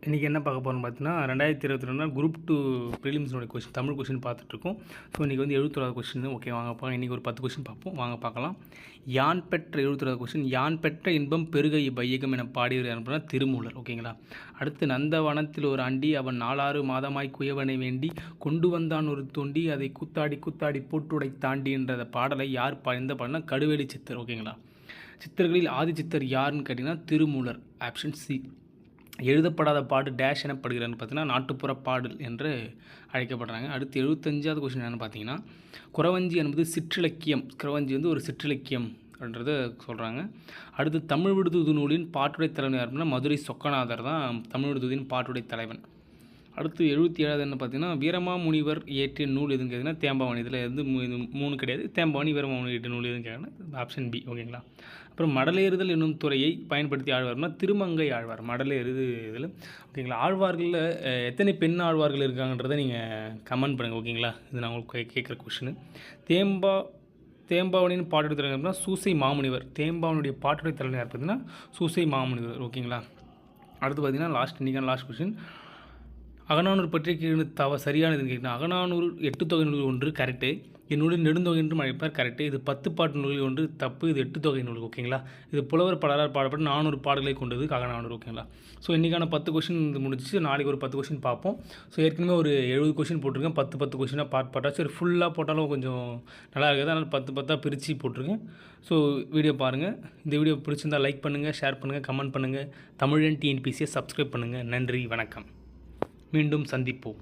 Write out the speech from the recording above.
இன்றைக்கி என்ன பார்க்க போகிறோம்னு பார்த்தீங்கன்னா 2022 குரூப் 2 ப்ரிலிம்ஸோடைய கொஸ்டின் தமிழ் கொஸ்டின் பார்த்துட்ருக்கோம். ஸோ இன்றைக்கி வந்து 71வது கொஸ்டின். ஓகே வாங்க பார்க்கலாம். இன்றைக்கி ஒரு 10 கொஸ்டின் பார்ப்போம், வாங்க பார்க்கலாம். யான் பெற்ற 71வது கொஸ்டின். யான் பெற்ற இன்பம் பெருக வையகம் என பாடியவர் அப்படின்னா திருமூலர். ஓகேங்களா. அடுத்து நந்தவனத்தில் ஒரு அண்டி அவன் 4-6 மாதமாய் குயவனை வேண்டி கொண்டு வந்தான் ஒரு தொண்டி அதை கூத்தாடி கூத்தாடி போட்டுடை தாண்டின்ற பாடலை யார் எந்த பாடல்னா கடுவெளி சித்தர். ஓகேங்களா. சித்தர்களில் ஆதி சித்தர் யாருன்னு கேட்டிங்கன்னா திருமூலர். Option C. எழுதப்படாத பாடு டேஷ் எனப்படுகிறான்னு பார்த்தீங்கன்னா நாட்டுப்புற பாடல் என்று அழைக்கப்படுறாங்க. அடுத்து 75வது கொஸ்டின் என்னென்னு பார்த்தீங்கன்னா குறவஞ்சி என்பது சிற்றிலக்கியம். குறவஞ்சி வந்து ஒரு சிற்றிலக்கியம் அப்படின்றத சொல்கிறாங்க. அடுத்து தமிழ் விடுதூது நூலின் பாட்டுடை தலைவன் யாருன்னா மதுரை சொக்கநாதர் தான் தமிழ் விடுதூதின் பாட்டுடை தலைவன். அடுத்து 77வது என்ன பார்த்தீங்கன்னா வீரமாமுனிவர் இயற்றிய நூல் எதுன்னு கேட்டிங்கன்னா தேம்பாவணி. இதில் வந்து 3 கிடையாது. தேம்பாவணி வீரமாமுனி இயற்றிய நூல் எதுன்னு கேட்டிங்கன்னா ஆப்ஷன் பி. ஓகேங்களா. அப்புறம் மடலேறுதல் என்னும் துறையை பயன்படுத்தி ஆழ்வார்னா திருமங்கை ஆழ்வார். மடலேறுது இதில். ஓகேங்களா. ஆழ்வார்களில் எத்தனை பெண் ஆழ்வார்கள் இருக்காங்கன்றதை நீங்கள் கமெண்ட் பண்ணுங்கள். ஓகேங்களா. இது நான் உங்களுக்கு கேட்குற கொஷினு. தேம்பாவணியின் பாட்டுடை தலைவர் அப்படின்னா சூசை மாமுனிவர். தேம்பாவனுடைய பாட்டுடை தலைவர் யார் பார்த்தீங்கன்னா சூசை மாமுனிவர். ஓகேங்களா. அடுத்து பார்த்தீங்கன்னா இன்றைக்கான லாஸ்ட் கொஷின். அகநானூறு பற்றி சரியானதுன்னு கேட்குறேன். அகநானூறு 8 தொகை நூல்கள் ஒன்று கரெக்டு. இந்நூலில் நெடுந்தொகை என்றும் அழைப்பார். கரெக்டு. இது 10 பாட்டு நூல்கள் ஒன்று தப்பு. இது 8 தொகை நூல். ஓகேங்களா. இது புலவர் பலரால் பாடப்பட்டு 400 பாடல்களை கொண்டது அகநானூறு. ஓகேங்களா. ஸோ இன்றைக்கான 10 கொஸ்டின் முடிச்சு நாளைக்கு ஒரு 10 கொஸ்டின் பார்ப்போம். ஸோ ஏற்கனவே ஒரு 70 கொஸ்டின் போட்டிருக்கேன். 10 கொஸ்டினாக பாட்டாக சரி ஃபுல்லாக போட்டாலும் கொஞ்சம் நல்லா இருக்குது. அதனால் 10 பிரித்து போட்டிருக்கேன். ஸோ வீடியோ பாருங்கள். இந்த வீடியோ பிடிச்சிருந்தால் லைக் பண்ணுங்கள், ஷேர் பண்ணுங்கள், கமெண்ட் பண்ணுங்கள். தமிழன் டிஎன்பிசியை சப்ஸ்கிரைப் பண்ணுங்கள். நன்றி, வணக்கம். மீண்டும் சந்திப்போம்.